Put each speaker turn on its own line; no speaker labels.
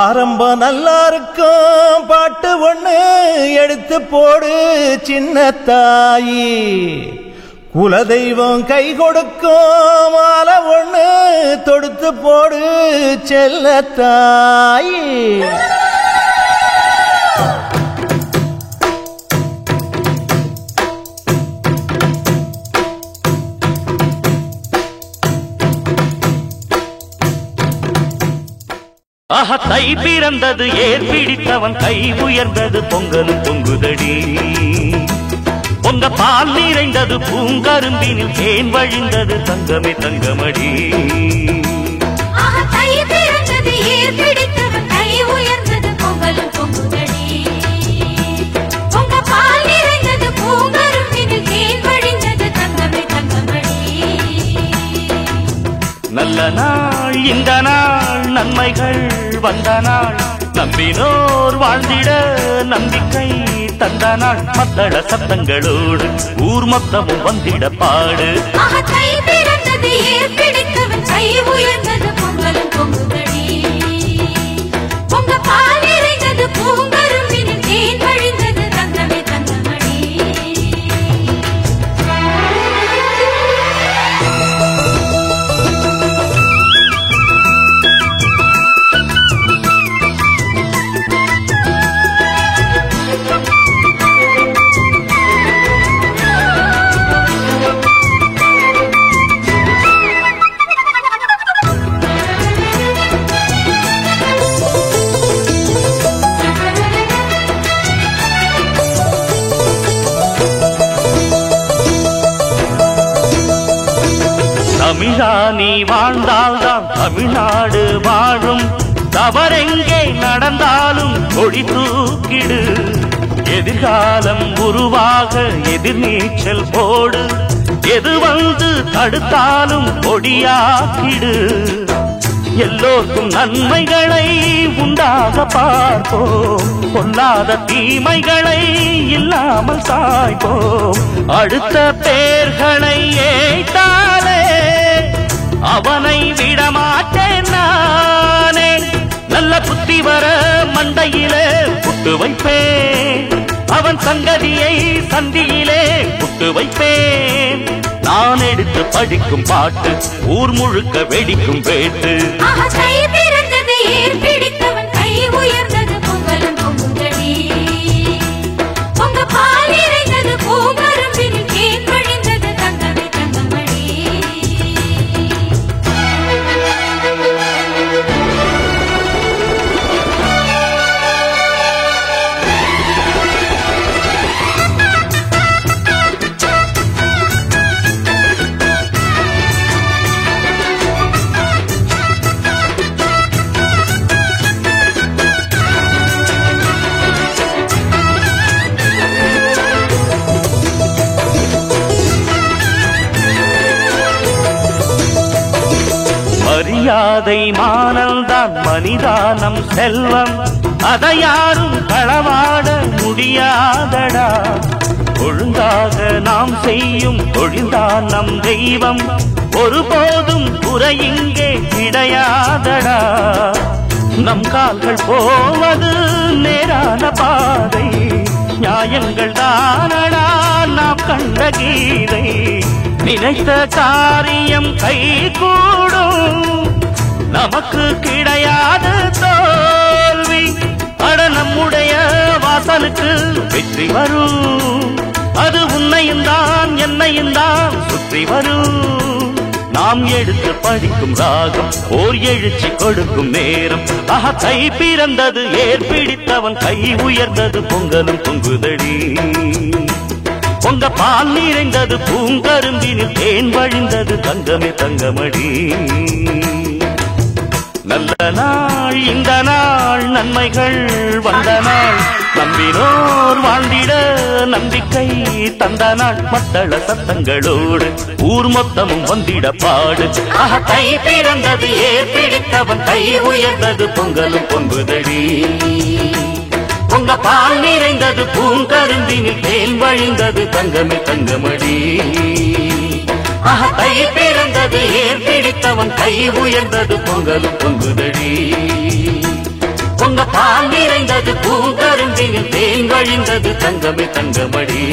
ஆரம்பம் நல்லா இருக்கும் பாட்டு ஒண்ணு எடுத்து போடு சின்ன தாயி. குலதெய்வம் கை கொடுக்கும் மாலை ஒண்ணு தொடுத்து போடு செல்ல தாயி.
ஆஹா தை பிறந்தது ஏர் பிடித்தவன் கை உயர்ந்தது பொங்கலும் பொங்குதடி. பொங்க பால் நிறைந்தது பூங்கரும்பினில் தேன் வழிந்தது தங்கமே தங்கமடி. நல்ல நாள் இந்த நாள் நன்மைகள் வந்த நாள் நம்பினோர் வாழ்ந்திட நம்பிக்கை தந்த நாள் மத்தள சத்தங்களோடு ஊர் மொத்தமும் வந்திட பாடு. தமிழா நீ வாழ்ந்தால்தான் தமிழ்நாடு வாழும். தவறெங்கே நடந்தாலும் கொடி தூக்கிடு. எதிர்காலம் உருவாக எதிர்நீச்சல் போடு. எது வந்து தடுத்தாலும் கொடியாக்கிடு. எல்லோருக்கும் நன்மைகளை உண்டாக பார்ப்போம். பொல்லாத தீமைகளை இல்லாமல் சாய்ப்போம். அடுத்த பேர்களை ஏய்த்தாலே அவனை விடமாட்டேன் நானே. நல்ல புத்தி வர மண்டையிலே புட்டு வைப்பேன். அவன் சங்கதியை சந்தியிலே புட்டு வைப்பேன். நான் எடுத்து படிக்கும் பாட்டு ஊர் முழுக்க வெடிக்கும் வேட்டு. மரியாதை மானல்தான் மனிதானம் செல்வம். அதை யாரும் களவாட முடியாதடா. ஒழுங்காக நாம் செய்யும் தொழில்தான் நம் தெய்வம். ஒருபோதும் குறை இங்கே கிடையாதடா. நம் கால்கள் போவது நேரான பாதை. நியாயங்கள் தானடா நாம் கண்ட கீதை. நினைத்த காரியம் கை கூடும். நமக்கு கிடையாது தோல்வி. அட நம்முடைய வாசலுக்கு வெற்றி வரும். அது உன்னையும் தான் என்னையும் தான் சுற்றி வரும். நாம் எடுத்து படிக்கும் ராகம் ஓர் எழுச்சி கொடுக்கும் நேரம். ஆஹா தை பிறந்தது ஏர் பிடித்தவன் கை உயர்ந்தது பொங்கலும் பொங்குதடி. பொங்க பால் நிறைந்தது பூங்கரும்பினில் தேன் வழிந்தது தங்கமே தங்கமடி. நல்ல நாள் இந்த நாள் நன்மைகள் வந்த நாள் நம்பினோர் வாழ்ந்திட நம்பிக்கை தந்த நாள் மத்தள சத்தங்களோடு ஊர் மொத்தமும் வந்திட பாடு. ஆஹா தை பிறந்தது ஏர் பிடித்தவன் கை உயர்ந்தது பொங்கலும் பொங்குதடி. பொங்க பால் நிறைந்தது பூங்கரும்பினில் தேன் வழிந்தது தங்கமே தங்கமடி. ஆஹா தை பிறந்தது ஏர் பிடித்தவன் கை உயர்ந்தது பொங்கலும் பொங்குதடி. பூங்கரும்பினில் தேன் வழிந்தது தங்கமே தங்கமடி